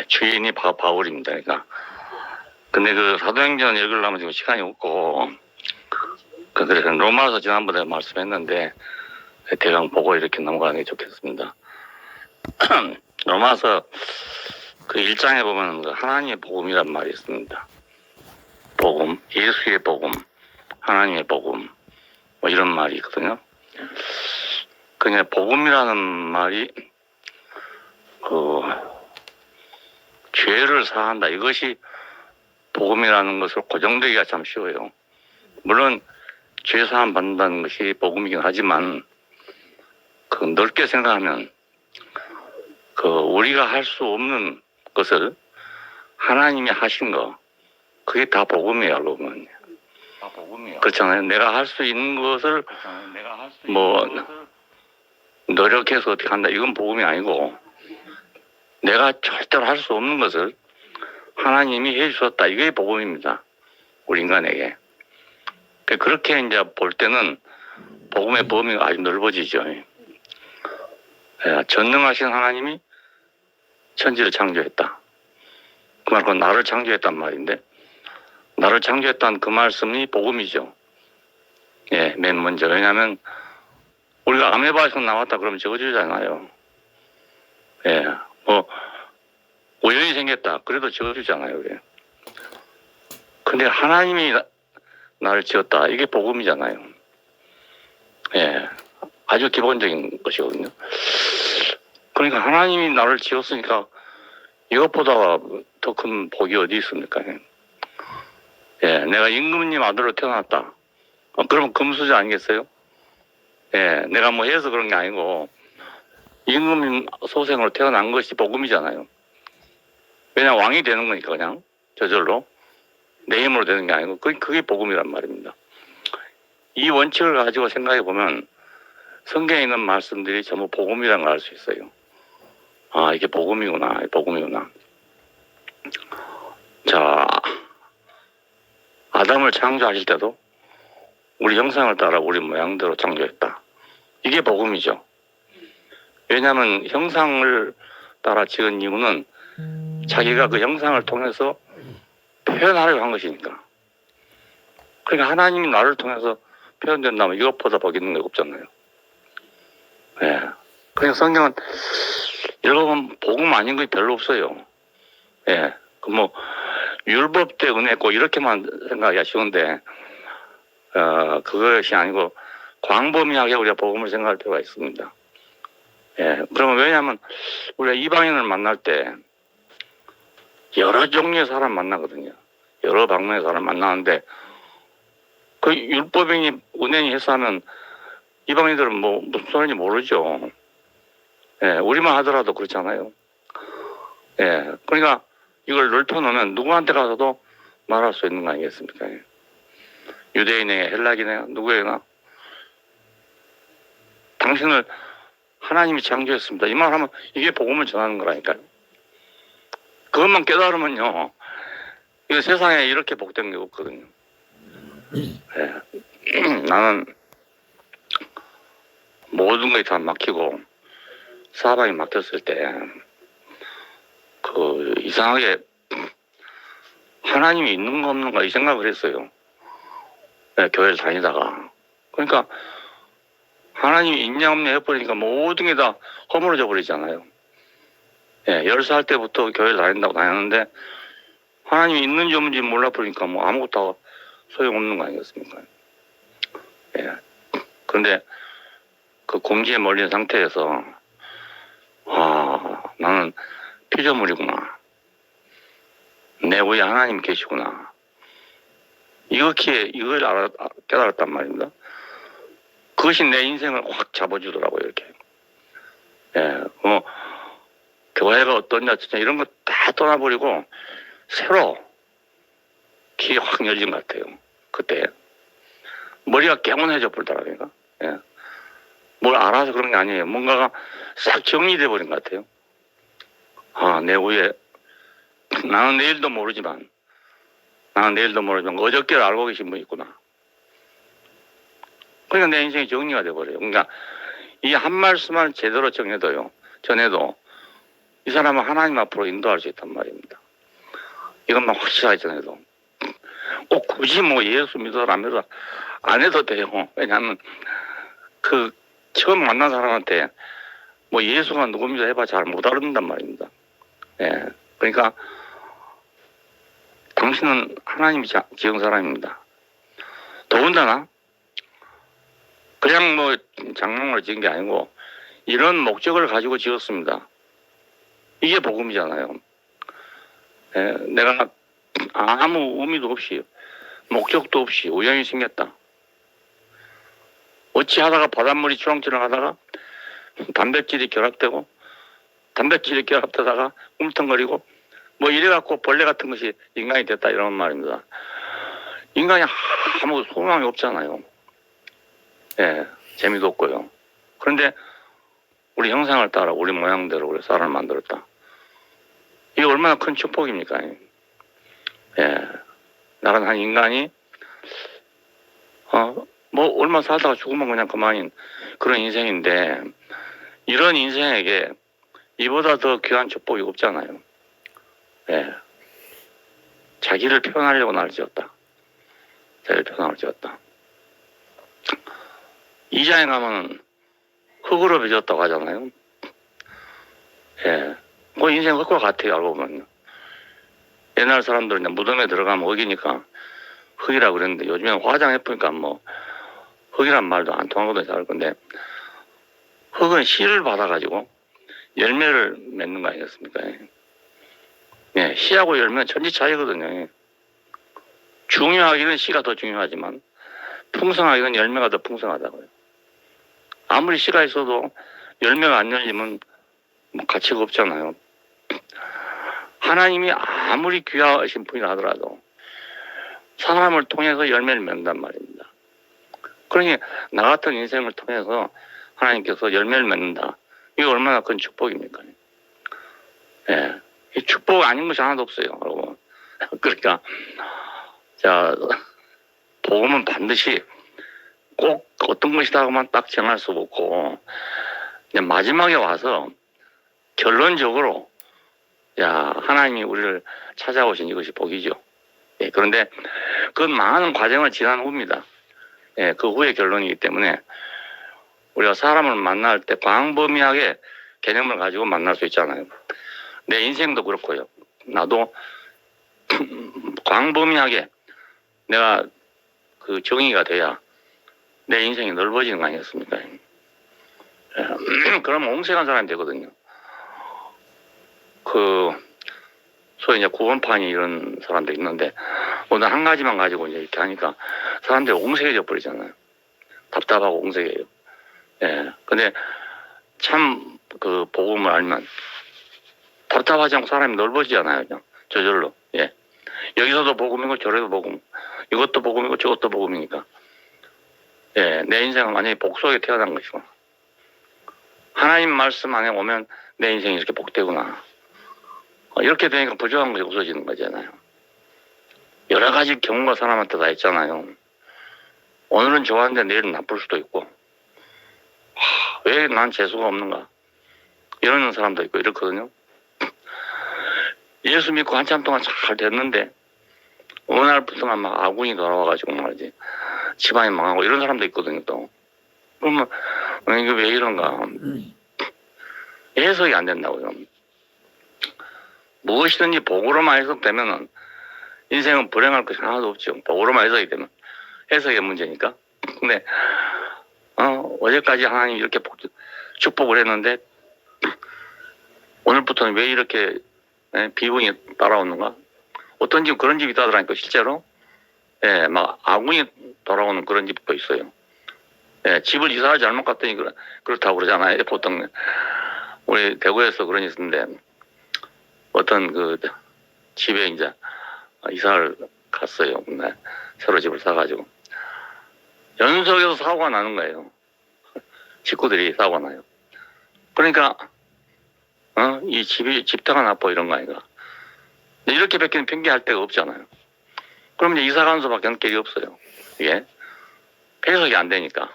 주인이 바울입니다. 그러니까. 근데 그 사도행전 읽으려면 지금 시간이 없고, 그래서 로마서 지난번에 말씀했는데, 대강 보고 이렇게 넘어가는 게 좋겠습니다. 로마서 그 1장에 보면 그 하나님의 복음이란 말이 있습니다. 복음, 예수의 복음, 하나님의 복음, 뭐 이런 말이 있거든요. 그냥 복음이라는 말이 그 죄를 사한다. 이것이 복음이라는 것을 고정되기가 참 쉬워요. 물론 죄 사함 받는다는 것이 복음이긴 하지만 그 넓게 생각하면 그 우리가 할 수 없는 것을 하나님이 하신 거 그게 다 복음이에요. 알고 보면. 다 복음이에요. 그렇잖아요. 내가 할 수 있는 것을 뭐 노력해서 어떻게 한다. 이건 복음이 아니고 내가 절대로 할 수 없는 것을 하나님이 해주셨다. 이게 복음입니다. 우리 인간에게. 그렇게 이제 볼 때는 복음의 범위가 아주 넓어지죠. 전능하신 하나님이 천지를 창조했다. 그 말은 나를 창조했단 말인데, 나를 창조했다는 그 말씀이 복음이죠. 예, 맨 먼저. 왜냐하면 우리가 아메바에서 나왔다 그러면 적어주잖아요. 예, 뭐 우연히 생겼다 그래도 적어주잖아요. 그게. 근데 하나님이 나를 지었다. 이게 복음이잖아요. 예, 아주 기본적인 것이거든요. 그러니까 하나님이 나를 지었으니까 이것보다 더 큰 복이 어디 있습니까? 예, 내가 임금님 아들로 태어났다. 그러면 금수저 아니겠어요? 예, 내가 뭐 해서 그런 게 아니고 임금님 소생으로 태어난 것이 복음이잖아요. 왜냐면 왕이 되는 거니까 그냥 저절로 내 힘으로 되는 게 아니고 그게 복음이란 말입니다. 이 원칙을 가지고 생각해 보면 성경에 있는 말씀들이 전부 복음이라는 걸 알 수 있어요. 아, 이게 복음이구나, 복음이구나. 자, 아담을 창조하실 때도 우리 형상을 따라 우리 모양대로 창조했다. 이게 복음이죠. 왜냐하면 형상을 따라 지은 이유는 자기가 그 형상을 통해서 표현하려고 한 것이니까. 그러니까 하나님이 나를 통해서 표현된다면 이것보다 복 있는 게 없잖아요. 예. 그러니까 성경은 여러분 복음 아닌 게 별로 없어요. 예. 그 뭐 율법 때 은혜고 이렇게만 생각하기가 쉬운데 그것이 아니고 광범위하게 우리가 복음을 생각할 필요가 있습니다. 예. 그러면 왜냐하면 우리가 이방인을 만날 때 여러 종류의 사람 만나거든요. 여러 방면의 사람 만나는데 그 율법인이 은행이 해서 하면 이방인들은 뭐 무슨 소리인지 모르죠. 예, 우리만 하더라도 그렇잖아요. 예, 그러니까 이걸 넓혀놓으면 누구한테 가서도 말할 수 있는 거 아니겠습니까? 유대인에게, 헬라인에게, 누구에게나 당신을 하나님이 창조했습니다. 이 말 하면 이게 복음을 전하는 거라니까요. 그것만 깨달으면요, 이 세상에 이렇게 복된 게 없거든요. 예. 나는 모든 것이 다 막히고 사방이 막혔을 때 그 이상하게 하나님이 있는가 없는가 이 생각을 했어요. 네, 교회를 다니다가. 그러니까 하나님이 있냐 없냐 해버리니까 모든 게 다 허물어져 버리잖아요. 예, 10살 때부터 교회를 다닌다고 다녔는데 하나님이 있는지 없는지 몰라버리니까 뭐 아무것도 소용없는 거 아니겠습니까? 예. 그런데 그 공지에 몰린 상태에서 나는 피조물이구나. 내 위에 하나님 계시구나. 이걸 깨달았단 말입니다. 그것이 내 인생을 확 잡아주더라고요, 이렇게. 예, 교회가 어떠냐, 이런 거 다 떠나버리고, 새로 귀에 확 열린 것 같아요. 그때. 머리가 개운해져 버리더라고요. 예. 뭘 알아서 그런 게 아니에요. 뭔가가 싹 정리돼 버린 것 같아요. 내 위에, 나는 내일도 모르지만, 어저께를 알고 계신 분이 있구나. 그러니까 내 인생이 정리가 돼버려요. 그러니까 이 한 말씀만 제대로 전해도 이 사람은 하나님 앞으로 인도할 수 있단 말입니다. 이것만 확실하게 전해도. 꼭 굳이 뭐 예수 믿어라 안 해도 돼요. 왜냐하면 그 처음 만난 사람한테 뭐 예수가 누굽니다 해봐 잘 못 알아듣는단 말입니다. 예. 그러니까 당신은 하나님이 지은 사람입니다. 더군다나 그냥 뭐 장난으로 지은 게 아니고 이런 목적을 가지고 지었습니다. 이게 복음이잖아요. 예. 내가 아무 의미도 없이 목적도 없이 우연히 생겼다. 어찌 하다가 바닷물이 주렁주렁 하다가 단백질이 결합되고 단백질이 결합되다가 움텅거리고 뭐 이래갖고 벌레 같은 것이 인간이 됐다 이런 말입니다. 인간이 아무 소망이 없잖아요. 예, 재미도 없고요. 그런데 우리 형상을 따라 우리 모양대로 우리 사람을 만들었다. 이게 얼마나 큰 축복입니까? 예, 나는 한 인간이 뭐 얼마 살다가 죽으면 그냥 그만인 그런 인생인데 이런 인생에게 이보다 더 귀한 축복이 없잖아요. 예. 자기를 표현하려고 나를 지었다. 자기를 표현하려고 지었다. 2장에 가면 흙으로 빚었다고 하잖아요. 예. 뭐 인생 흙과 같아요, 알고 보면. 옛날 사람들은 이제 무덤에 들어가면 흙이니까 흙이라고 그랬는데 요즘에는 화장해보니까 뭐 흙이란 말도 안 통하거든요, 잘. 근데 흙은 씨를 받아가지고 열매를 맺는 거 아니겠습니까? 예, 씨하고 열매는 천지 차이거든요. 중요하기는 씨가 더 중요하지만 풍성하기는 열매가 더 풍성하다고요. 아무리 씨가 있어도 열매가 안 열리면 뭐 가치가 없잖아요. 하나님이 아무리 귀하신 분이라 하더라도 사람을 통해서 열매를 맺는단 말입니다. 그러니 나 같은 인생을 통해서 하나님께서 열매를 맺는다. 이게 얼마나 큰 축복입니까? 예. 이 축복 아닌 것이 하나도 없어요, 여러분. 그러니까, 자, 복음은 반드시 꼭 어떤 것이다고만 딱 정할 수 없고, 마지막에 와서 결론적으로, 야, 하나님이 우리를 찾아오신 이것이 복이죠. 예, 그런데 그 많은 과정을 지난 후입니다. 예, 그 후의 결론이기 때문에 우리가 사람을 만날 때 광범위하게 개념을 가지고 만날 수 있잖아요. 내 인생도 그렇고요. 나도 광범위하게 내가 그 정의가 돼야 내 인생이 넓어지는 거 아니겠습니까? 그러면 옹색한 사람이 되거든요. 소위 이제 구원판이 이런 사람들이 있는데, 오늘 한 가지만 가지고 이제 이렇게 하니까 사람들이 옹색해져 버리잖아요. 답답하고 옹색해요. 예. 근데 참 그 복음을 알면 답답하지 않고 사람이 넓어지잖아요. 그냥 저절로. 예. 여기서도 복음이고 저래도 복음. 이것도 복음이고 저것도 복음이니까. 예. 내 인생은 완전히 복 속에 태어난 것이고. 하나님 말씀 안에 오면 내 인생이 이렇게 복되구나. 이렇게 되니까 부족한 것이 없어지는 거잖아요. 여러 가지 경우가 사람한테 다 있잖아요. 오늘은 좋았는데 내일은 나쁠 수도 있고. 왜 난 재수가 없는가? 이러는 사람도 있고 이렇거든요. 예수 믿고 한참 동안 잘 됐는데 어느 날부터만 막 아군이 돌아와가지고 말이지 집안이 망하고 이런 사람도 있거든요. 또 그러면 이게 왜 이런가? 해석이 안 된다고요. 무엇이든지 복으로만 해석되면은 인생은 불행할 것이 하나도 없죠. 복으로만 해석이 되면 해석의 문제니까. 근데 어제까지 하나님이 이렇게 축복을 했는데 오늘부터는 왜 이렇게 비운이 따라오는가? 어떤 집 그런 집이 있다더라니까 실제로. 예, 막 아군이 돌아오는 그런 집도 있어요. 예, 집을 이사를 잘못 갔더니 그렇다고 그러잖아요. 보통 우리 대구에서 그런 일 있었는데 어떤 그 집에 이제 이사를 갔어요. 네, 새로 집을 사가지고 연속해서 사고가 나는 거예요. 식구들이 사고가 나요. 그러니까 이 집터가 나빠 이런 거 아닌가. 이렇게 밖에는 핑계할 데가 없잖아요. 그러면 이제 이사 가는 수밖에 길이 없어요. 이게 해석이 안 되니까.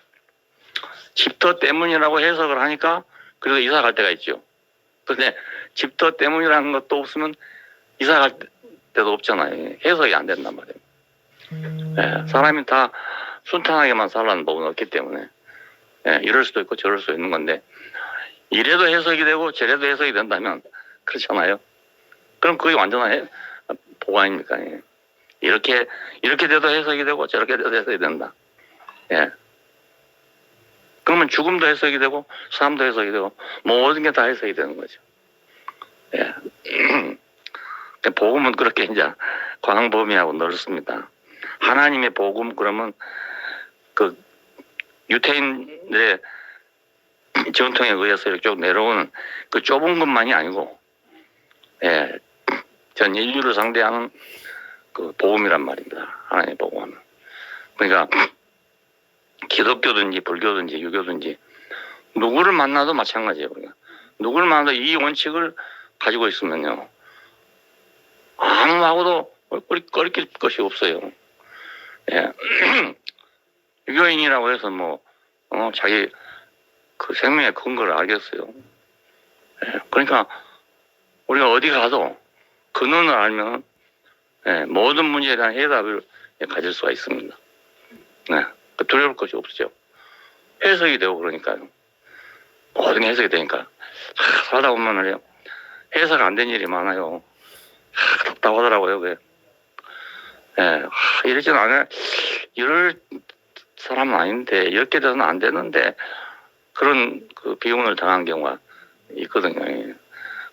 집터 때문이라고 해석을 하니까 그래서 이사 갈 때가 있죠. 근데 집터 때문이라는 것도 없으면 이사 갈 때도 없잖아요. 해석이 안 된단 말이에요. 예, 사람이 다 순탄하게만 살라는 법은 없기 때문에 예, 이럴 수도 있고 저럴 수도 있는 건데 이래도 해석이 되고 저래도 해석이 된다면 그렇잖아요. 그럼 그게 완전한 복 아닙니까? 예. 이렇게 돼도 해석이 되고 저렇게 돼도 해석이 된다. 예. 그러면 죽음도 해석이 되고 삶도 해석이 되고 모든 게 다 해석이 되는 거죠. 예. 복음은 그렇게 이제 광범위하고 넓습니다. 하나님의 복음 그러면 그 유태인들의 전통에 의해서 이렇게 쭉 내려오는 그 좁은 것만이 아니고, 예, 전 인류를 상대하는 그 복음이란 말입니다. 하나님의 복음은. 그러니까 기독교든지 불교든지 유교든지 누구를 만나도 마찬가지예요. 그러니까 누구를 만나도 이 원칙을 가지고 있으면요, 아무하고도 껄낄 것이 없어요. 예. 유교인이라고 해서 뭐 자기 그 생명의 근거를 알겠어요. 예. 그러니까 우리가 어디 가도 근원을 알면 예, 모든 문제에 대한 해답을 가질 수가 있습니다. 네. 두려울 것이 없죠. 해석이 되고 그러니까요. 모든 게 해석이 되니까 살다 보면 말이에요, 해석 안 된 일이 많아요. 답답하더라고요. 그게. 예, 이러지는 않아요. 이럴 사람은 아닌데 이렇게 돼서는 안 되는데 그런 그 비운을 당한 경우가 있거든요.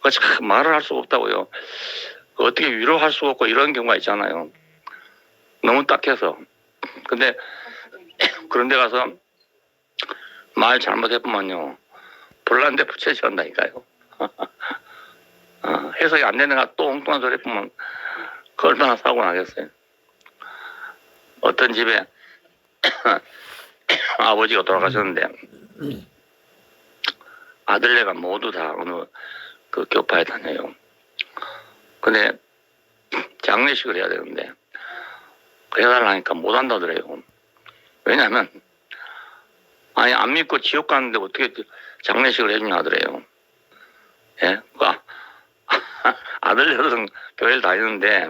그 참 말을 할 수가 없다고요. 어떻게 위로할 수가 없고 이런 경우가 있잖아요. 너무 딱해서. 근데 그런 데 가서 말 잘못해보면요, 불난데 부채질 한다니까요. 해석이 안 되는 가 또 엉뚱한 소리 해보면 그 얼마나 사고 나겠어요. 어떤 집에 아버지가 돌아가셨는데 아들네가 모두 다 어느 그 교파에 다녀요. 근데 장례식을 해야 되는데 해달라니까 못 한다더래요. 왜냐면 아니 안 믿고 지옥 가는데 어떻게 장례식을 해주냐 하더래요. 예, 그러니까 아들들은 교회를 다니는데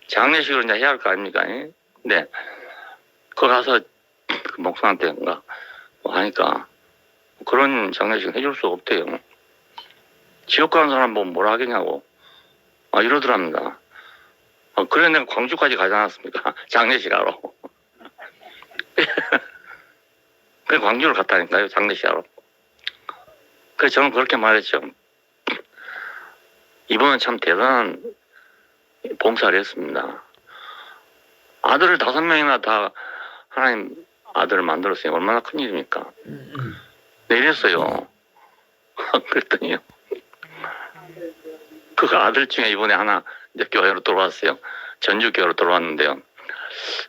장례식을 이제 해야 할 거 아닙니까? 근데 그 가서 그 목사한테인가 뭐 하니까 그런 장례식 해줄 수 없대요. 지옥 가는 사람 보면 뭐라 하겠냐고 이러더랍니다. 그래 내가 광주까지 가지 않았습니까? 장례식 하러. 그래 광주를 갔다니까요, 장례식 하러. 그래서 저는 그렇게 말했죠. 이번은 참 대단한 봉사를 했습니다. 아들을 5명이나 다 하나님 아들을 만들었으니 얼마나 큰 일입니까? 네, 이랬어요. 그랬더니요, 그 아들 중에 이번에 하나 이제 교회로 들어왔어요. 전주교회로 들어왔는데요.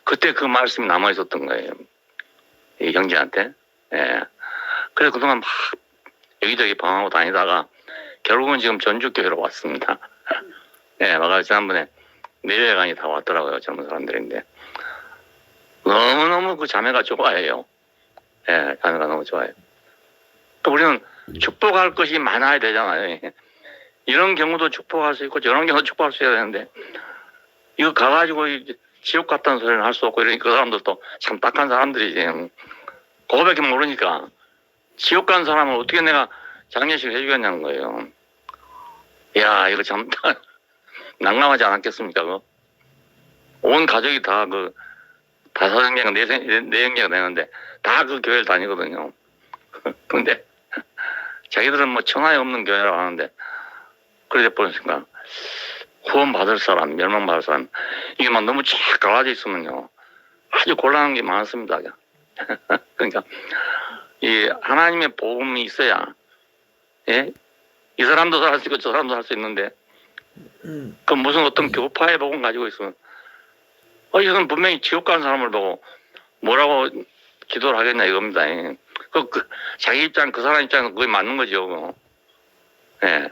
그때 그 말씀이 남아있었던 거예요. 이 형제한테. 예. 그래서 그동안 막 여기저기 방황하고 다니다가 결국은 지금 전주교회로 왔습니다. 예, 와가지고 지난번에 4회간이 다 왔더라고요. 젊은 사람들인데. 너무너무 그 자매가 좋아해요. 예, 자매가 너무 좋아해요. 또 우리는 축복할 것이 많아야 되잖아요. 이런 경우도 축복할 수 있고 저런 경우도 축복할 수 있어야 되는데 이거 가가지고 지옥 같다는 소리는 할 수 없고 이러니까 그 사람들도 참 딱한 사람들이지. 그거밖에 모르니까 지옥 간 사람을 어떻게 내가 장례식을 해주겠냐는 거예요. 이야, 이거 참 난감하지 않았겠습니까? 그거? 온 가족이 다 그 5형제가 4형제가 되는데 다 그 교회를 다니거든요. 근데 자기들은 뭐 천하에 없는 교회라고 하는데 그러다 보니까 후원 받을 사람, 멸망 받을 사람 이게 막 너무 쫙 갈라져 있으면요 아주 곤란한 게 많습니다. 그러니까 이 하나님의 복음이 있어야, 예? 이 사람도 살 수 있고 저 사람도 살 수 있는데 그 무슨 어떤 교파의 복음 가지고 있으면 이건 분명히 지옥 가는 사람을 보고 뭐라고 기도를 하겠냐 이겁니다. 자기 입장, 그 사람 입장은 그게 맞는 거죠. 예.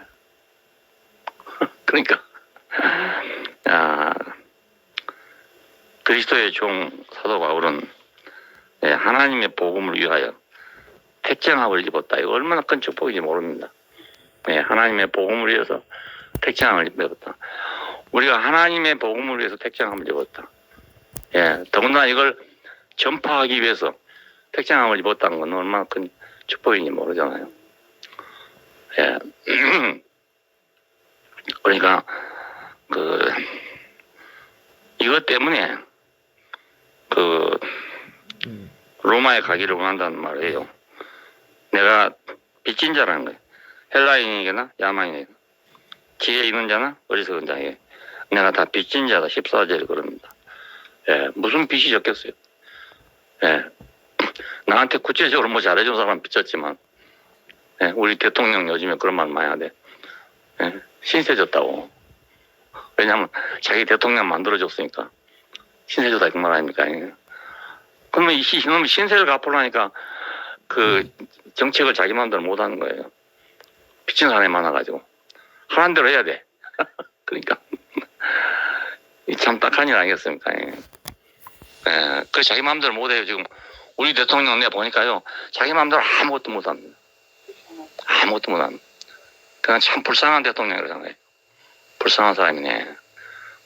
그러니까 그리스도의 종 사도 바울은 하나님의 복음을 위하여 택정함을 입었다. 이거 얼마나 큰 축복인지 모릅니다. 예, 하나님의 복음을 위해서 택장을 입었다. 우리가 하나님의 복음을 위해서 택장함을 입었다. 예, 더군다나 이걸 전파하기 위해서 택장함을 입었다는 건 얼마나 큰 축복인지 모르잖아요. 예. 그러니까 이것 때문에 로마에 가기를 원한다는 말이에요. 내가 빚진 자라는 거예요. 헬라인에게나 야만인에게, 지혜 있는 자나 어리석은 자에게 내가 다 빚진 자다. 14절에 그럽니다. 예, 무슨 빚이 적겠어요. 예, 나한테 구체적으로 뭐 잘해준 사람 빚졌지만, 예, 우리 대통령 요즘에 그런 말 많이 하대. 예, 신세 졌다고. 왜냐면 자기 대통령 만들어줬으니까 신세 졌다 그 말 아닙니까? 그러면 이놈이 신세를 갚으려니까 그 정책을 자기 마음대로 못하는 거예요. 빚진 사람이 많아가지고 하라는 대로 해야 돼. 그러니까 참 딱한 일 아니겠습니까? 예, 그 자기 마음대로 못해요. 지금 우리 대통령 내 보니까요, 자기 마음대로 아무것도 못합니다. 아무것도 못합니다. 그냥 참 불쌍한 대통령이잖아요. 불쌍한 사람이네.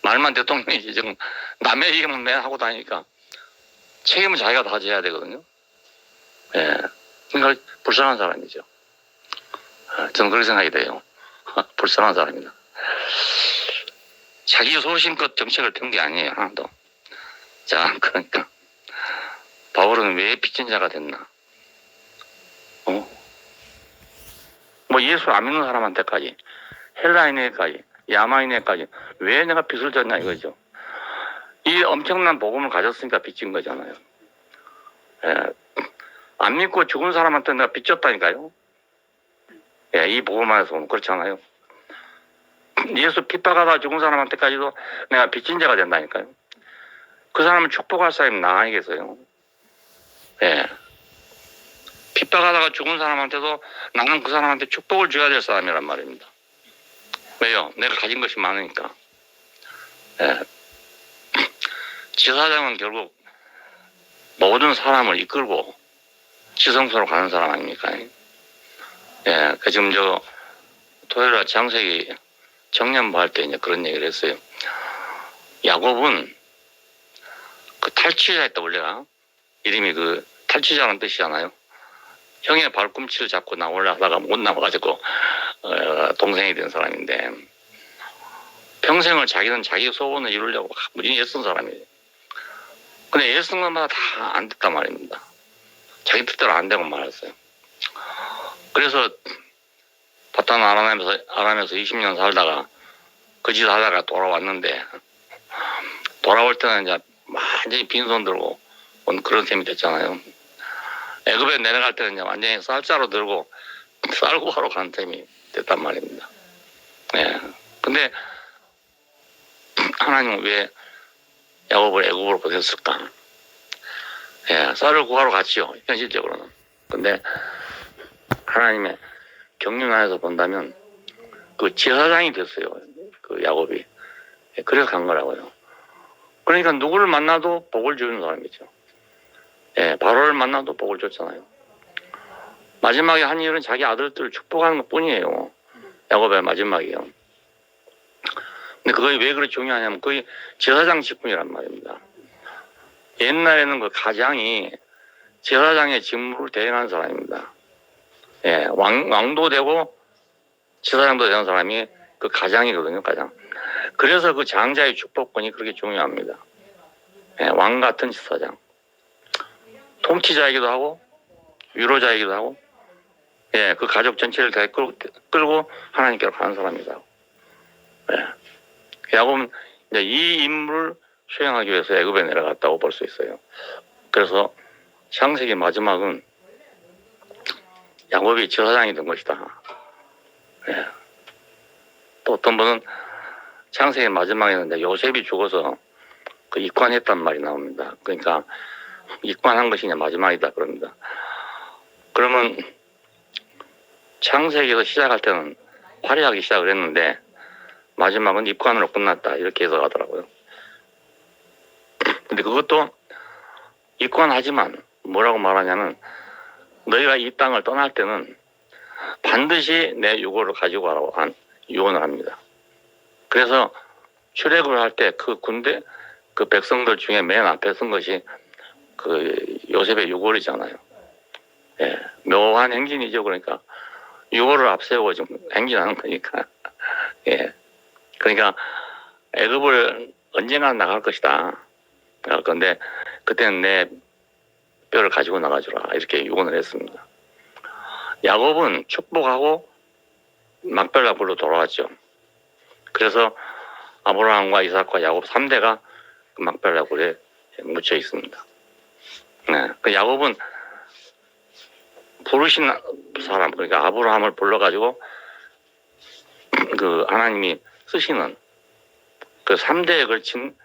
말만 대통령이지 지금 남의 얘기만 맨 하고 다니니까 책임은 자기가 다 져야 되거든요. 예, 그러니까 불쌍한 사람이죠. 저는 그렇게 생각이 돼요. 불쌍한 사람이다. 자기 소신껏 정책을 펴는 게 아니에요, 하나도. 자, 그러니까 바울은 왜 빚진 자가 됐나? 뭐 예수 안 믿는 사람한테까지, 헬라인에게까지, 야마인에게까지 왜 내가 빚을 졌냐 이거죠. 이 엄청난 복음을 가졌으니까 빚진 거잖아요. 예, 안 믿고 죽은 사람한테 내가 빚졌다니까요. 예, 이 복음 안에서 보면 그렇잖아요. 예수 핍박하다 죽은 사람한테까지도 내가 빚진 자가 된다니까요. 그 사람을 축복할 사람이 나 아니겠어요? 예. 핍박하다가 죽은 사람한테도 나는 그 사람한테 축복을 줘야 될 사람이란 말입니다. 왜요? 내가 가진 것이 많으니까. 예. 지사장은 결국 모든 사람을 이끌고 지성소로 가는 사람 아닙니까? 예. 그 지금 토요일날 장세기 정년부 할 때 이제 그런 얘기를 했어요. 야곱은 그 탈취자였다, 원래가. 이름이 그 탈취자라는 뜻이잖아요. 형의 발꿈치를 잡고 나오려 하다가 못 나와가지고 동생이 된 사람인데, 평생을 자기는 자기 소원을 이루려고 무진히 애쓴 사람이에요. 근데 애쓴 것마다 다 안 됐단 말입니다. 자기 뜻대로 안 되고 말았어요. 그래서 바탄 아람에서 20년 살다가 그 짓 하다가 돌아왔는데, 돌아올 때는 이제 완전히 빈손 들고 온 그런 셈이 됐잖아요. 애굽에 내려갈 때는 이제 완전히 쌀자루 들고 쌀 구하러 가는 셈이 됐단 말입니다. 예. 근데 하나님은 왜 야곱을 애굽으로 보냈을까? 예, 쌀을 구하러 갔지요, 현실적으로는. 근데 하나님의 경륜 안에서 본다면 그 제사장이 됐어요, 그 야곱이. 예, 그래서 간 거라고요. 그러니까 누구를 만나도 복을 주는 사람이죠. 예, 바로를 만나도 복을 줬잖아요. 마지막에 한 일은 자기 아들들을 축복하는 것 뿐이에요. 야곱의 마지막이요. 근데 그게 왜 그렇게 중요하냐면 그게 제사장 직분이란 말입니다. 옛날에는 그 가장이 제사장의 직무를 대행하는 사람입니다. 예, 왕도 되고 제사장도 되는 사람이 그 가장이거든요, 가장. 그래서 그 장자의 축복권이 그렇게 중요합니다. 예, 왕 같은 제사장. 통치자이기도 하고, 위로자이기도 하고, 예, 그 가족 전체를 다 끌고 하나님께로 가는 사람이다. 예. 야곱은 이제 이 임무를 수행하기 위해서 애굽에 내려갔다고 볼 수 있어요. 그래서 창세기 마지막은 야곱이 제사장이 된 것이다. 예. 또 어떤 분은 창세기 마지막에는 이제 요셉이 죽어서 그 입관했단 말이 나옵니다. 그러니까 입관한 것이 이제 마지막이다 그럽니다. 그러면 창세기에서 시작할 때는 화려하게 시작을 했는데 마지막은 입관으로 끝났다 이렇게 해석하더라고요. 근데 그것도 입관하지만 뭐라고 말하냐면 너희가 이 땅을 떠날 때는 반드시 내 유고를 가지고 가라고 유언을 합니다. 그래서 출애굽을 할 때 그 군대 그 백성들 중에 맨 앞에 선 것이 그 요셉의 유골이잖아요. 예, 묘한 행진이죠. 그러니까 유골을 앞세우고 좀 행진하는 거니까. 예, 그러니까 애굽을 언젠가 나갈 것이다. 그런데 그때는 내 뼈를 가지고 나가주라 이렇게 유언을 했습니다. 야곱은 축복하고 막벨라굴로 돌아왔죠. 그래서 아브라함과 이삭과 야곱 3대가 막벨라굴에 묻혀 있습니다. 네, 그 야곱은 부르신 사람, 그러니까 아브라함을 불러가지고 그 하나님이 쓰시는 그 3대에 걸친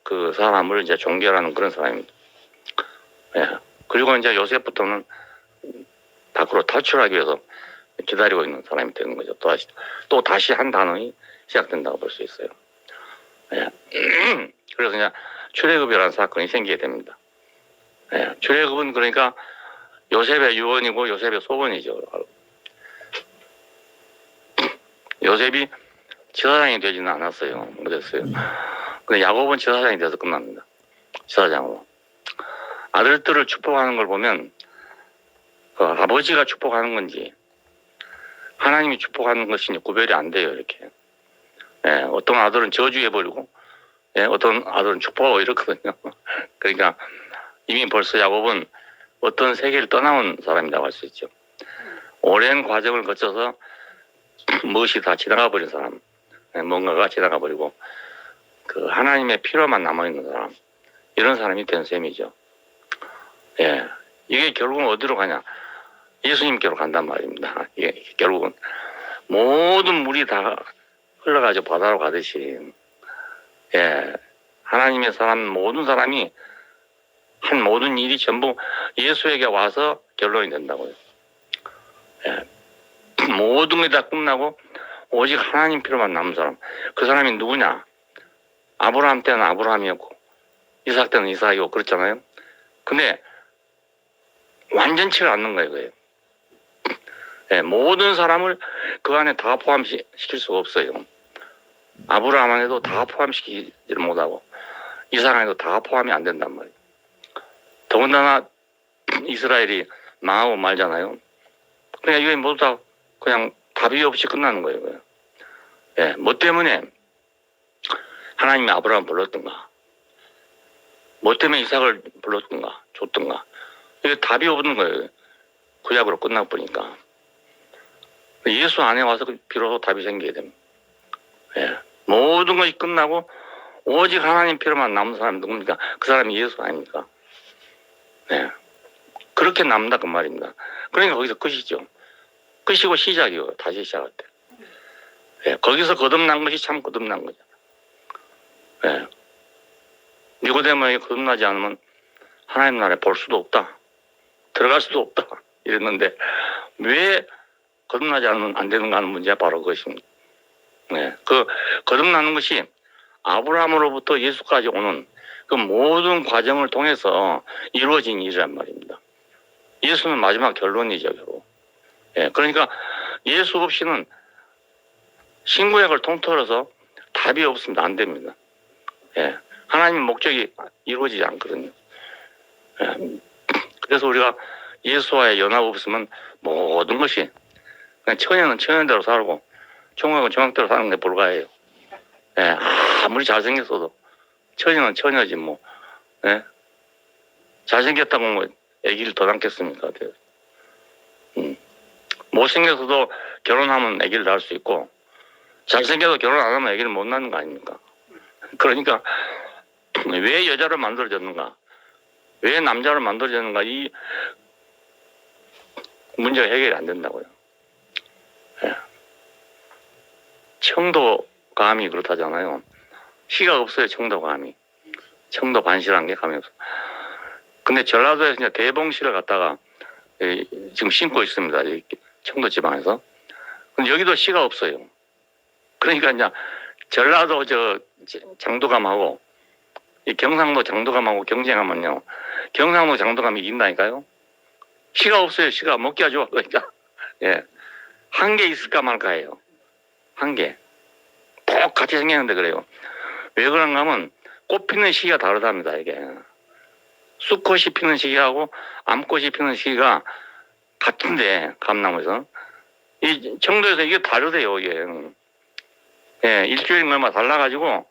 그 사람을 이제 종결하는 그런 사람입니다. 예. 그리고 이제 요셉부터는 밖으로 탈출하기 위해서 기다리고 있는 사람이 되는 거죠. 또 다시 한 단원이 시작된다고 볼 수 있어요. 예. 그래서 그냥 출애굽이라는 사건이 생기게 됩니다. 예. 출애굽은 그러니까 요셉의 유언이고 요셉의 소원이죠. 요셉이 지사장이 되지는 않았어요. 못했어요. 근데 야곱은 지사장이 돼서 끝납니다. 지사장으로. 아들들을 축복하는 걸 보면 그 아버지가 축복하는 건지 하나님이 축복하는 것이 구별이 안 돼요. 이렇게. 예, 어떤 아들은 저주해버리고 예, 어떤 아들은 축복하고 이렇거든요. 그러니까 이미 벌써 야곱은 어떤 세계를 떠나온 사람이라고 할 수 있죠. 오랜 과정을 거쳐서 무엇이 다 지나가 버린 사람, 뭔가가 지나가 버리고 그 하나님의 피로만 남아있는 사람, 이런 사람이 된 셈이죠. 예, 이게 결국은 어디로 가냐? 예수님께로 간단 말입니다. 이게 결국은 모든 물이 다 흘러가지고 바다로 가듯이, 예, 하나님의 사람 모든 사람이 한 모든 일이 전부 예수에게 와서 결론이 된다고요. 예. 모든 게 다 끝나고 오직 하나님 필요만 남은 사람. 그 사람이 누구냐? 아브라함 때는 아브라함이었고 이삭 때는 이삭이고 그렇잖아요. 근데 완전치가 않는 거예요. 그게. 예, 모든 사람을 그 안에 다 포함시킬 수가 없어요. 아브라함 안에도 다 포함시키지를 못하고 이삭 안에도 다 포함이 안 된단 말이에요. 더군다나 이스라엘이 망하고 말잖아요. 그러니까 이게 모두 다 그냥 답이 없이 끝나는 거예요. 예, 뭐 때문에 하나님이 아브라함 불렀던가, 뭐 때문에 이삭을 불렀던가, 줬던가, 이게 답이 없는 거예요. 구약으로 끝나고 보니까. 예수 안에 와서 비로소 답이 생기게 됩니다. 예, 모든 것이 끝나고 오직 하나님 필요만 남은 사람이 누굽니까? 그 사람이 예수 아닙니까? 예, 그렇게 남다 그 말입니다. 그러니까 거기서 끝이죠. 끝이고 시작이요. 다시 시작할 때. 예, 거기서 거듭난 것이 참 거듭난 거죠. 예, 니고데모에게 거듭나지 않으면 하나님 나라에 볼 수도 없다. 들어갈 수도 없다. 이랬는데 왜 거듭나지 않으면 안 되는가 하는 문제가 바로 그것입니다. 예, 그 거듭나는 것이 아브라함으로부터 예수까지 오는 그 모든 과정을 통해서 이루어진 일이란 말입니다. 예수는 마지막 결론이죠, 결국. 예, 그러니까 예수 없이는 신구약을 통틀어서 답이 없습니다. 안 됩니다. 예, 하나님 목적이 이루어지지 않거든요. 예, 그래서 우리가 예수와의 연합 없으면 모든 것이 그냥 처녀는 처녀대로 살고 총각은 총각대로 사는 게 불가해요. 예, 아무리 잘생겼어도 처녀는 처녀지 뭐. 예, 잘생겼다고 뭐 아기를 더 낳겠습니까? 못생겨서도 결혼하면 아기를 낳을 수 있고 잘생겨도 결혼 안 하면 아기를 못 낳는 거 아닙니까? 그러니까 왜 여자를 만들어졌는가? 왜 남자를 만들어졌는가? 이 문제가 해결이 안 된다고요. 예. 청도감이 그렇다잖아요. 시가 없어요. 청도감이. 청도 반시라는 게 감이 없어. 근데 전라도에서 이제 대봉시를 갖다가 지금 심고 있습니다. 청도 지방에서. 근데 여기도 시가 없어요. 그러니까 이제 전라도 장도감하고 이 경상도 장도감하고 경쟁하면요. 경상도 장도감이 이긴다니까요. 시가 없어요. 시가 먹기가 좋아. 그러니까. 예. 한 개 있을까 말까예요. 한 개. 똑같이 생겼는데 그래요. 왜 그런가 하면 꽃 피는 시기가 다르답니다. 이게. 수컷이 피는 시기하고 암꽃이 피는 시기가 같은데 감나무에서 이 청도에서 이게 다르대요. 이게. 예, 일주일이 얼마 달라가지고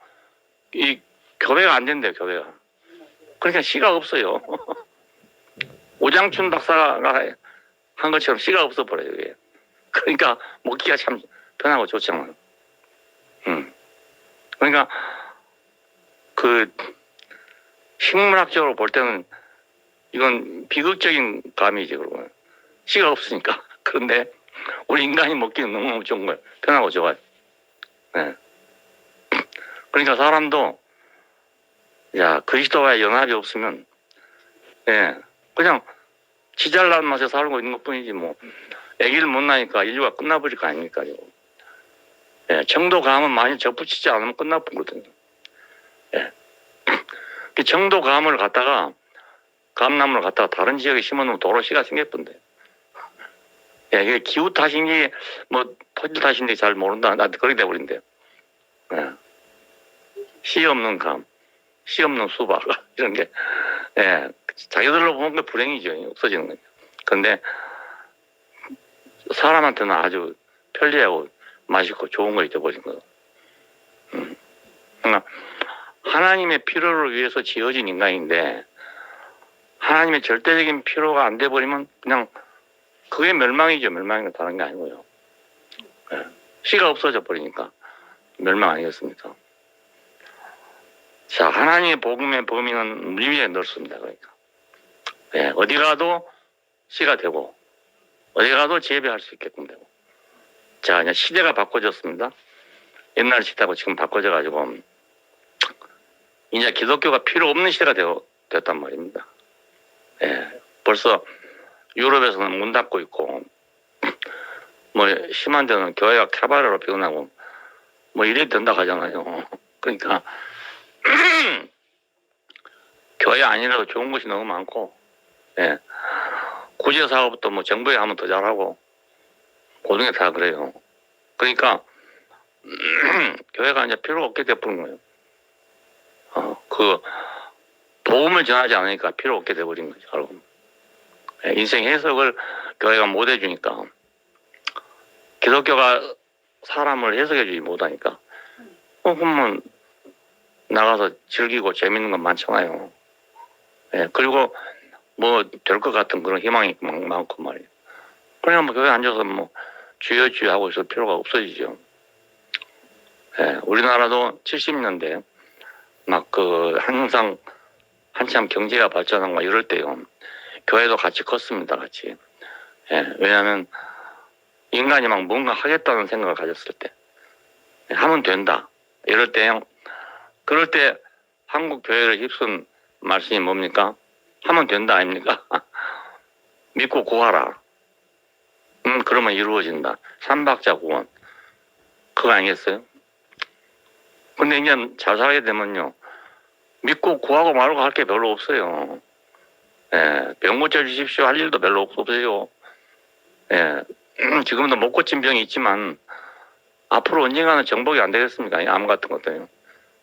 이 교배가 안 된대요. 교배가. 그러니까 씨가 없어요. 오장춘 박사가 한 것처럼 씨가 없어 버려요. 이게. 그러니까 먹기가 참 편하고 좋잖아요. 그러니까 그 식물학적으로 볼 때는 이건 비극적인 감이지. 그러고 씨가 없으니까. 그런데 우리 인간이 먹기는 너무 좋은 거예요. 편하고 좋아요. 네. 그러니까 사람도 야 그리스도와의 연합이 없으면 예 그냥 지 잘난 맛에 살고 있는 것뿐이지 뭐 아기를 못 낳으니까 인류가 끝나버릴 거 아닙니까? 예, 청도 감은 많이 접붙이지 않으면 끝나버리거든요. 예. 그 청도 감을 갖다가 감나무를 갖다가 다른 지역에 심어놓으면 도로시가 생겼던데. 예, 이게 기후 탓인지 뭐 토질 탓인지 잘 모른다. 나한테 그렇게 돼버린대요. 예. 씨 없는 감, 씨 없는 수박 이런 게 예, 자기들로 보면 그 불행이죠. 없어지는 거죠. 근데 사람한테는 아주 편리하고 맛있고 좋은 거 잊어버린 거죠. 그러니까 하나님의 필요를 위해서 지어진 인간인데 하나님의 절대적인 필요가 안 돼버리면 그냥 그게 멸망이죠. 멸망이 다른 게 아니고요. 예. 씨가 없어져 버리니까 멸망 아니겠습니까? 자, 하나님의 복음의 범위는 무지하게 넓습니다. 그러니까 예, 어디 가도 씨가 되고 어디 가도 재배할 수 있게끔 되고. 자, 이제 시대가 바꿔졌습니다. 옛날 시대하고 지금 바꿔져가지고 이제 기독교가 필요 없는 시대가 됐단 말입니다. 예, 벌써 유럽에서는 문 닫고 있고 뭐 심한 데는 교회가 캐바레로 피어나고 뭐 이래 된다 하잖아요. 그러니까 교회 아니라도 좋은 것이 너무 많고 예, 구제 사업도 뭐 정부에 하면 더 잘하고 고등에 다 그래요. 그러니까 교회가 이제 필요가 없게 돼버린 거예요. 그 복음을 전하지 않으니까 필요 없게 돼버린 거죠. 여러분. 예, 인생 해석을 교회가 못 해주니까 기독교가 사람을 해석해주지 못하니까 그러면 나가서 즐기고 재밌는 건 많잖아요. 예, 그리고 뭐 될 것 같은 그런 희망이 많고 말이에요. 그냥 뭐 교회 앉아서 뭐 주여 주여 하고 있을 필요가 없어지죠. 예, 우리나라도 70년대 막 그 항상 한참 경제가 발전하고 막 이럴 때요. 교회도 같이 컸습니다. 같이. 예, 왜냐하면 인간이 막 뭔가 하겠다는 생각을 가졌을 때 예, 하면 된다. 이럴 때요. 그럴 때 한국 교회를 휩쓴 말씀이 뭡니까? 하면 된다 아닙니까? 믿고 구하라. 그러면 이루어진다. 삼박자 구원. 그거 아니겠어요? 근데 이제 잘 살게 되면요. 믿고 구하고 말고 할 게 별로 없어요. 예, 병 고쳐 주십시오 할 일도 별로 없어요. 예, 지금도 못 고친 병이 있지만 앞으로 언젠가는 정복이 안 되겠습니까? 암 같은 것도요.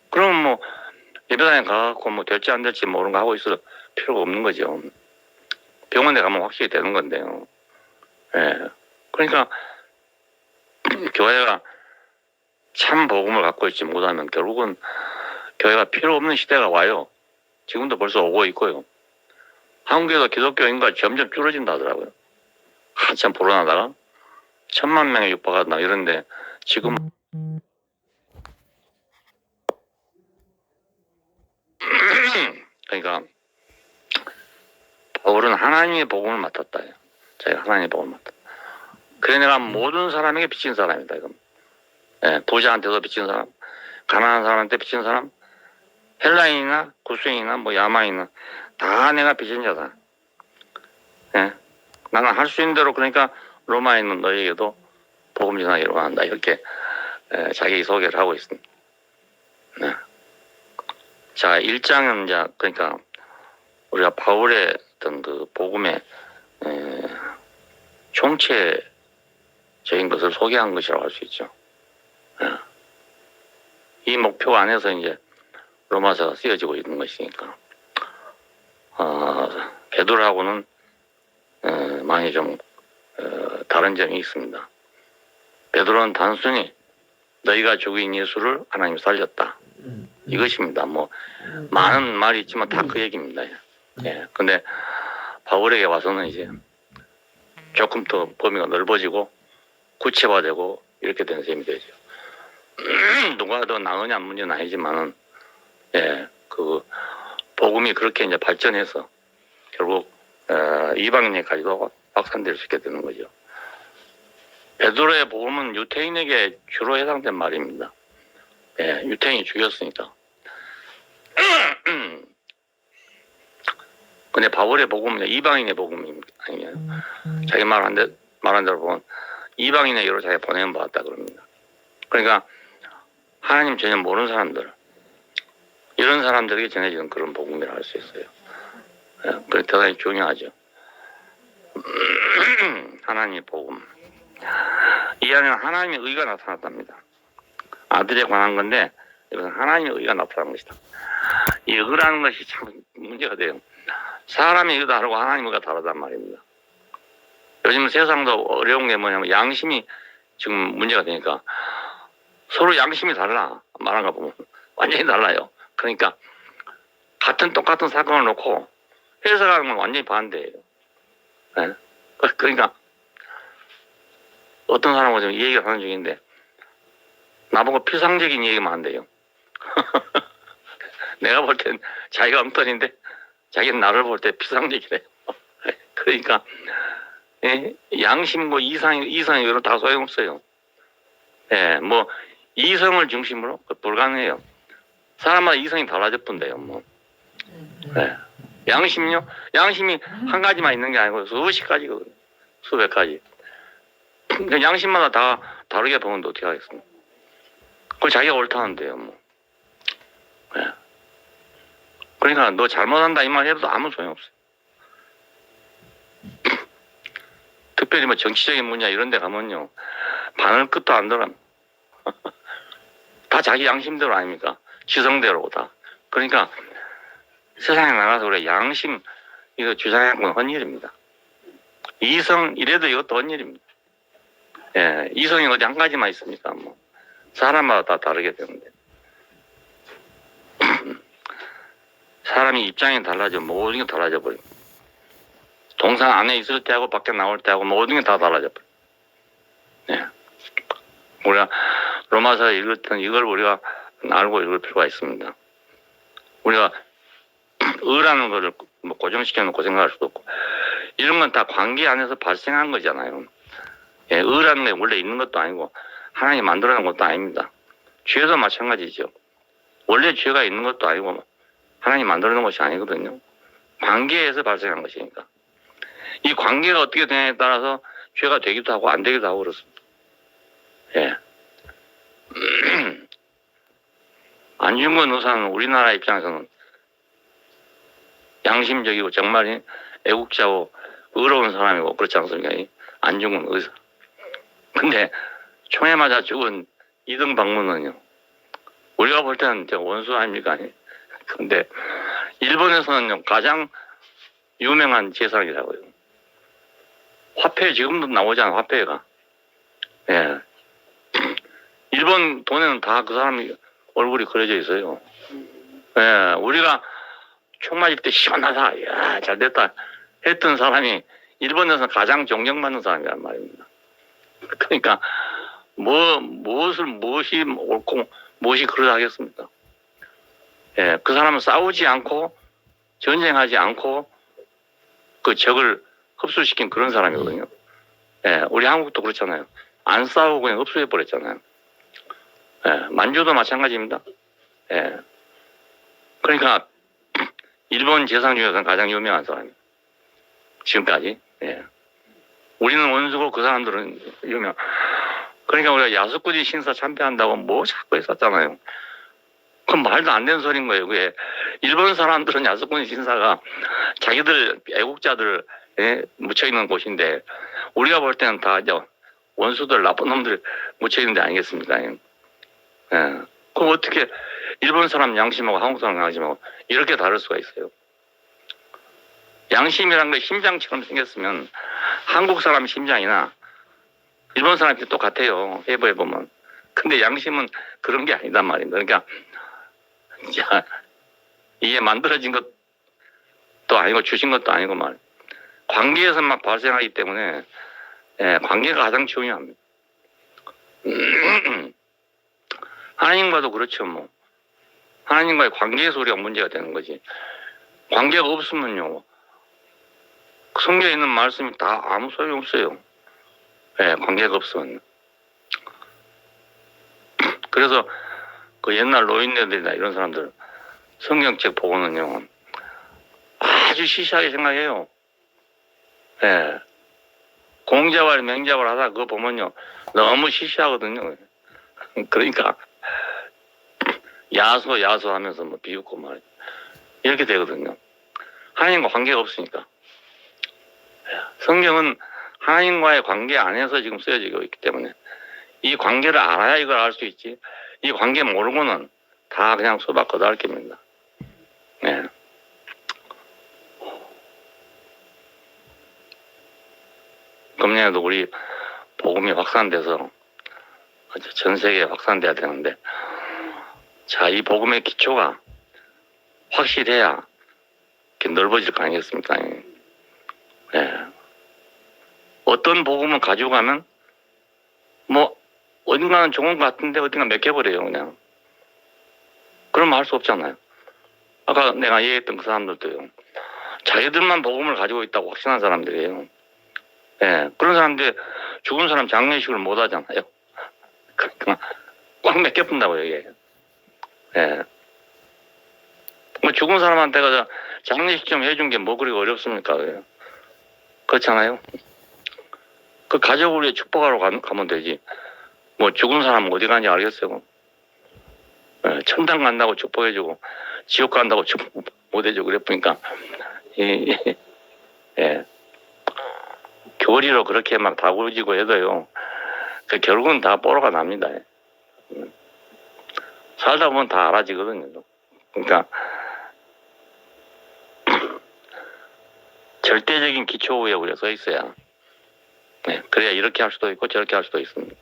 그럼 뭐 예배당에 가갖고 뭐 될지 안 될지 모르는 거 하고 있을 필요가 없는 거죠. 병원에 가면 확실히 되는 건데요. 예, 그러니까 교회가 참 복음을 갖고 있지 못하면 결국은 교회가 필요 없는 시대가 와요. 지금도 벌써 오고 있고요. 한국에서 기독교 인구가 점점 줄어진다 하더라고요. 한참 불어나다가 1,000,000명에 육박한다 이런데 지금 그러니까 바울은 하나님의 복음을 맡았다. 자기가 하나님의 복음을 맡았다. 그래 내가 모든 사람에게 비친 사람이다. 이건. 예, 부자한테도 비친 사람, 가난한 사람한테 비친 사람, 헬라인이나 구스인이나 뭐 야마인이나 다 내가 비친 자다. 예, 나는 할 수 있는 대로 그러니까 로마에 있는 너희에게도 복음 전하기를 원한다. 이렇게 자기 소개를 하고 있습니다. 네. 자, 1장은 이제 그러니까 우리가 바울의 어떤 그 복음의 총체를 것을 소개한 것이라고 할 수 있죠. 예. 이 목표 안에서 이제 로마서가 쓰여지고 있는 것이니까 베드로하고는 많이 좀 다른 점이 있습니다. 베드로는 단순히 너희가 죽인 예수를 하나님 살렸다. 이것입니다. 뭐 많은 말이 있지만 다 그 얘기입니다. 예. 근데 바울에게 와서는 이제 조금 더 범위가 넓어지고 구체화되고 이렇게 된 셈이 되죠. 누가 더 나으냐 문제는 아니지만은 예, 그 복음이 그렇게 이제 발전해서 결국 이방인에까지도 확산될 수 있게 되는 거죠. 베드로의 복음은 유태인에게 주로 해당된 말입니다. 예, 유태인이 죽였으니까. 근데 바울의 복음은 이방인의 복음입니다. 아니면 자기 말한 대로 보면 이방인에게로 자기가 보내면 받았다 그럽니다. 그러니까 하나님 전혀 모르는 사람들, 이런 사람들에게 전해지는 그런 복음이라 할 수 있어요. 예, 그게 대단히 중요하죠. 하나님의 복음. 이 안에는 하나님의 의가 나타났답니다. 아들에 관한 건데 이것은 하나님의 의가 나타난 것이다. 이 의라는 것이 참 문제가 돼요. 사람의 의가 다르고 하나님의 의가 다르단 말입니다. 요즘 세상도 어려운 게 뭐냐면 양심이 지금 문제가 되니까 서로 양심이 달라. 말한가 보면 완전히 달라요. 그러니까 똑같은 사건을 놓고 해석하는 건 완전히 반대예요. 네? 그러니까 어떤 사람하고 지금 이 얘기를 하는 중인데 나보고 피상적인 얘기만 안 돼요. 내가 볼 땐 자기가 엉터리인데 자기는 나를 볼 때 피상적이래요. 그러니까 양심과 이성이 이런 다 소용없어요. 예, 뭐 이성을 중심으로 불가능해요. 사람마다 이성이 달라져 본대요. 뭐. 예. 양심요? 양심이 한 가지만 있는 게 아니고 수십 가지거든요. 수백 가지. 양심마다 다 다르게 보는데 어떻게 하겠습니까? 그걸 자기가 옳다는데요. 뭐. 예. 그러니까 너 잘못한다 이 말 해도 아무 소용없어요. 특별히 뭐 정치적인 분야 이런 데 가면요. 바늘 끝도 안 들어. 다 자기 양심대로 아닙니까? 지성대로 다. 그러니까 세상에 나가서 그래 양심 이거 주장하는 건 헛일입니다. 이성 이래도 이것도 헛일입니다. 예, 이성이 어디 한 가지만 있습니까? 뭐 사람마다 다 다르게 되는데 사람이 입장이 달라져 모든 게 달라져 버립니다. 동상 안에 있을 때하고 밖에 나올 때하고 모든 게 다 달라져 버려요. 예. 우리가 로마서 읽을 때는 이걸 우리가 알고 읽을 필요가 있습니다. 우리가 의라는 거를 뭐 고정시켜 놓고 생각할 수도 없고 이런 건 다 관계 안에서 발생한 거잖아요. 예, 의라는 게 원래 있는 것도 아니고 하나님이 만들어 놓은 것도 아닙니다. 죄도 마찬가지죠. 원래 죄가 있는 것도 아니고 하나님이 만들어 놓은 것이 아니거든요. 관계에서 발생한 것이니까. 이 관계가 어떻게 되냐에 따라서 죄가 되기도 하고 안 되기도 하고 그렇습니다. 예. 안중근 의사는 우리나라 입장에서는 양심적이고 정말 애국자고 의로운 사람이고 그렇지 않습니까? 안중근 의사. 근데 총에 맞아 죽은 이등 박문은요. 우리가 볼 때는 원수 아닙니까? 근데 일본에서는 가장 유명한 재상이라고요. 화폐 지금도 나오잖아, 화폐가. 예. 일본 돈에는 다 그 사람 얼굴이 그려져 있어요. 예. 우리가 총 맞을 때 시원하다, 야, 잘 됐다 했던 사람이 일본에서는 가장 존경받는 사람이란 말입니다. 그러니까 무엇이 옳고 무엇이 그러다 하겠습니까? 예, 그 사람은 싸우지 않고 전쟁하지 않고 그 적을 흡수시킨 그런 사람이거든요. 예, 우리 한국도 그렇잖아요. 안 싸우고 그냥 흡수해 버렸잖아요. 예, 만주도 마찬가지입니다. 예, 그러니까 일본 재상 중에서는 가장 유명한 사람이에요. 지금까지. 예. 우리는 원수고 그 사람들은 유명. 그러니까 우리가 야스쿠니 신사 참배한다고 뭐 자꾸 했었잖아요. 그건 말도 안 되는 소리인 거예요. 그게 일본 사람들은 야스쿠니 신사가 자기들 애국자들 묻혀있는 곳인데 우리가 볼 때는 다 원수들, 나쁜 놈들 묻혀 있는 데 아니겠습니까? 예. 그럼 어떻게 일본 사람 양심하고 한국 사람 양심하고 이렇게 다를 수가 있어요? 양심이란 게 심장처럼 생겼으면 한국 사람 심장이나 일본 사람이 똑같아요. 해보면. 근데 양심은 그런 게 아니단 말입니다. 그러니까 자, 이게 만들어진 것도 아니고 주신 것도 아니고 말. 관계에서 막 발생하기 때문에 관계가 가장 중요합니다. 하나님과도 그렇죠. 뭐 하나님과의 관계에서 우리가 문제가 되는 거지. 관계가 없으면요. 성경에 있는 말씀이 다 아무 소용이 없어요. 관계가 없으면. 그래서 그 옛날 노인네들이나 이런 사람들 성경책 보고는요. 아주 시시하게 생각해요. 공자왈 맹자왈 하다 그거 보면요. 너무 시시하거든요. 그러니까 야소 하면서 뭐 비웃고 말 이렇게 되거든요. 하나님과 관계가 없으니까. 성경은 하나님과의 관계 안에서 지금 쓰여지고 있기 때문에 이 관계를 알아야 이걸 알 수 있지. 이 관계 모르고는 다 그냥 수박 거다알깁니다. 금년에도 우리 복음이 확산돼서 전 세계에 확산돼야 되는데, 자, 이 복음의 기초가 확실해야 이렇게 넓어질 거 아니겠습니까? 어떤 복음을 가지고 가면 뭐 어딘가는 좋은 것 같은데 어딘가 맥혀버려요 그냥. 그러면 할 수 없잖아요. 아까 내가 얘기했던 그 사람들도요. 자기들만 복음을 가지고 있다고 확신한 사람들이에요. 그런 사람들 죽은 사람 장례식을 못 하잖아요. 그러니까 꽉 맥혀본다고요 이게. 뭐 죽은 사람한테 가서 장례식 좀 해준 게 뭐 그리 어렵습니까? 그렇잖아요. 그 가족을 위해 축복하러 가면 되지. 뭐 죽은 사람 어디 가는지 알겠어요. 천당 간다고 축복해주고 지옥 간다고 축복 못 해주고 그랬으니까 교리로 그렇게 막 다구지고 해도요. 그 결국은 다 뽀로가 납니다. 살다 보면 다 알아지거든요. 그러니까 절대적인 기초 위에 우리가 서 있어야 그래야 이렇게 할 수도 있고 저렇게 할 수도 있습니다.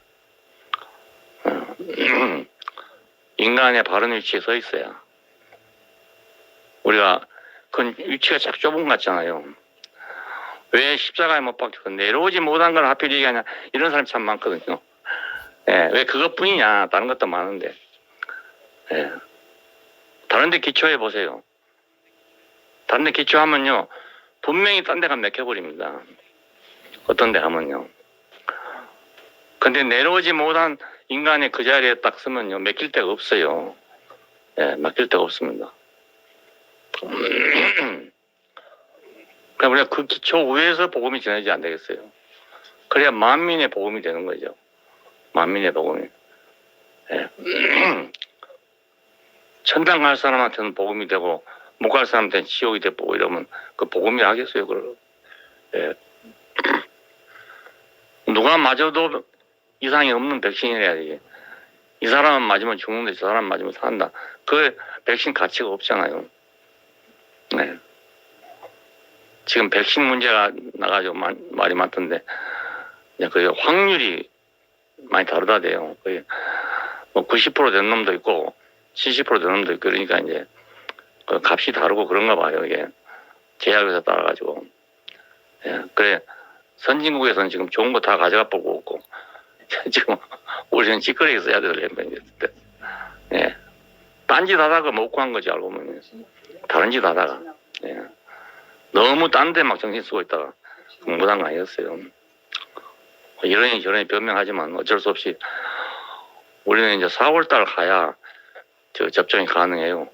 인간의 바른 위치에 서 있어야 우리가 그 위치가 쫙 좁은 것 같잖아요. 왜 십자가에 못 박혀서 내려오지 못한 걸 하필 얘기하냐 이런 사람이 참 많거든요. 왜 그것뿐이냐 다른 것도 많은데 다른 데 기초해 보세요. 다른 데 기초하면요 분명히 딴 데가 맥혀버립니다. 어떤 데 하면요. 근데 내려오지 못한 인간의 그 자리에 딱 쓰면요 맥힐 데가 없어요. 막힐 데가 없습니다. 그러니까 우리가 그 기초 위에서 복음이 전해지지 안 되겠어요. 그래야 만민의 복음이 되는 거죠. 만민의 복음이. 천당 갈 사람한테는 복음이 되고 못 갈 사람한테는 지옥이 되고 이러면 그 복음이 하겠어요. 그걸. 누가 맞아도 이상이 없는 백신이래야 돼. 이 사람은 맞으면 죽는데 저 사람 맞으면 산다. 그 백신 가치가 없잖아요. 지금 백신 문제가 나가지고 말이 많던데 그 확률이 많이 다르다대요. 거의 뭐 90% 된 놈도 있고 70% 된 놈도 있고 그러니까 이제 그 값이 다르고 그런가 봐요. 이게 제약에서 따라가지고. 그래 선진국에서는 지금 좋은 거 다 가져가 보고 없고 지금 우리는 찌꺼리에 써야 되더래. 딴짓 하다가 못 구한 거지 알고 보면 다른 짓 하다가 너무 딴 데 막 정신 쓰고 있다가 못한 거 아니었어요. 이러니 저러니 변명하지만 어쩔 수 없이 우리는 이제 4월달 가야 저 접종이 가능해요.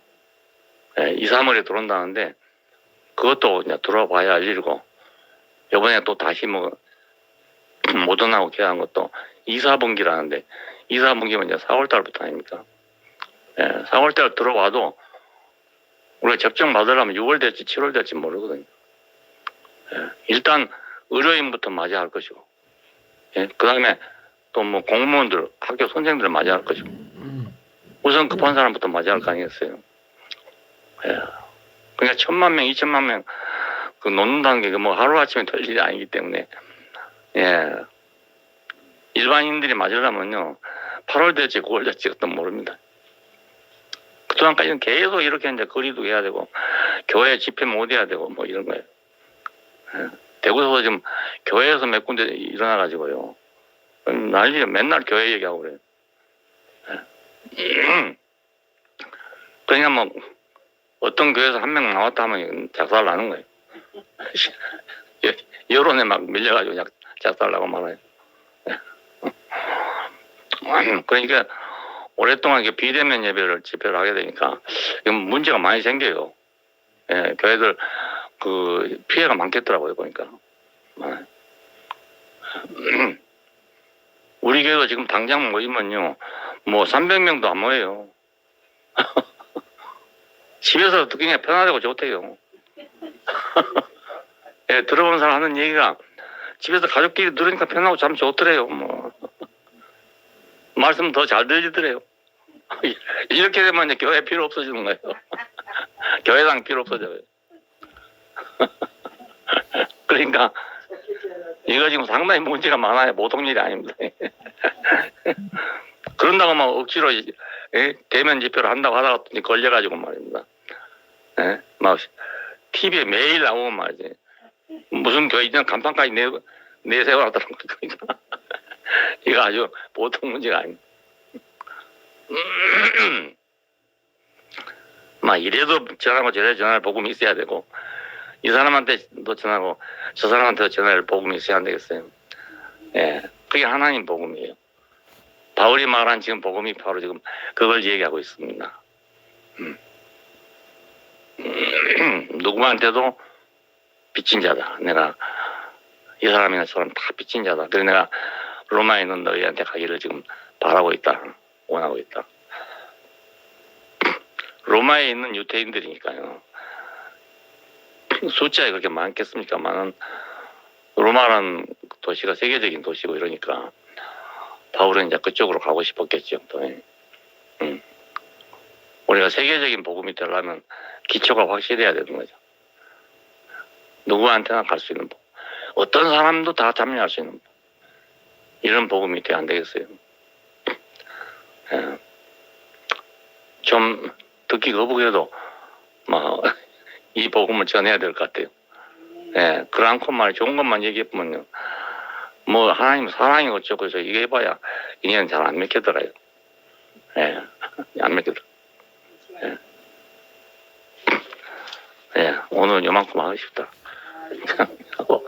2, 3월에 들어온다는데 그것도 이제 들어봐야 알 일이고 이번에 또 다시 뭐 모더나하고 계약한 것도 2, 4분기라는데 2, 4분기면 이제 4월달부터 아닙니까? 4월달 들어와도 우리가 접종 받으려면 6월 될지 7월 될지 모르거든요. 일단 의료인부터 맞아야 할 것이고 그 다음에 또 뭐 공무원들, 학교 선생님들 맞이할 거죠. 우선 급한 사람부터 맞이할 거 아니겠어요. 예. 그러니까 1,000만 명, 2,000만 명 그 놓는다는 게 뭐 하루아침에 될 일이 아니기 때문에, 예. 일반인들이 맞으려면요, 8월 될지 9월 될지 그것도 모릅니다. 그동안까지는 계속 이렇게 이제 거리두기 해야 되고, 교회 집회 못 해야 되고, 뭐 이런 거예요. 예. 대구에서 지금 교회에서 몇 군데 일어나가지고요. 난리죠. 맨날 교회 얘기하고 그래요. 예. 그러니까 뭐, 어떤 교회에서 한 명 나왔다 하면 작살 나는 거예요. 여론에 막 밀려가지고 작살 나고 말아요. 그러니까 오랫동안 이렇게 비대면 예배를 집회를 하게 되니까 이건 문제가 많이 생겨요. 예, 교회들 그 피해가 많겠더라고요 보니까. 우리 교회도 지금 당장 모이면요, 뭐 300명도 안 모여요. 집에서 듣기가 편하다고 좋대요. 예, 들어본 사람 하는 얘기가 집에서 가족끼리 들으니까 편하고 참 좋더래요. 뭐 말씀 더 잘 들리더래요. 이렇게 되면 이제 교회 필요 없어지는 거예요. 교회당 필요 없어져요. 그러니까 이거 지금 상당히 문제가 많아요. 보통 일이 아닙니다. 그런다고 막 억지로 대면 집회를 한다고 하다가 걸려가지고 말입니다. 예? 막 TV에 매일 나오면 말이지. 무슨 교회 있냐 간판까지 내세워놨다는 거니까. 이거 아주 보통 문제가 아닙니다. 막 이래도 전화하고 저래 전화를 복음이 있어야 되고, 이 사람한테도 전화하고 저 사람한테도 전화를 복음이 있어야 안 되겠어요. 예, 그게 하나님 복음이에요. 바울이 말한 지금 복음이 바로 지금 그걸 얘기하고 있습니다. 누구한테도 빚진 자다. 내가 이 사람이나 저 사람 다 빚진 자다. 그래서 내가 로마에 있는 너희한테 가기를 지금 바라고 있다. 원하고 있다. 로마에 있는 유대인들이니까요. 숫자에 그렇게 많겠습니까만은 로마라는 도시가 세계적인 도시고 이러니까 바울은 이제 그쪽으로 가고 싶었겠죠. 또. 우리가 세계적인 복음이 되려면 기초가 확실해야 되는 거죠. 누구한테나 갈 수 있는 복음. 어떤 사람도 다 참여할 수 있는 복음. 이런 복음이 돼야 안 되겠어요. 예. 좀 듣기 거북해도 뭐 이 복음을 전해야 될 것 같아요. 예, 그렇고 말 좋은 것만 얘기해보면요, 뭐 하나님 사랑이 어쩌고 해서 얘기해봐야 인연 잘 안 믿겠더라요. 예, 안 믿겠더라. 예. 예, 오늘 요만큼 하고 싶다. 하고.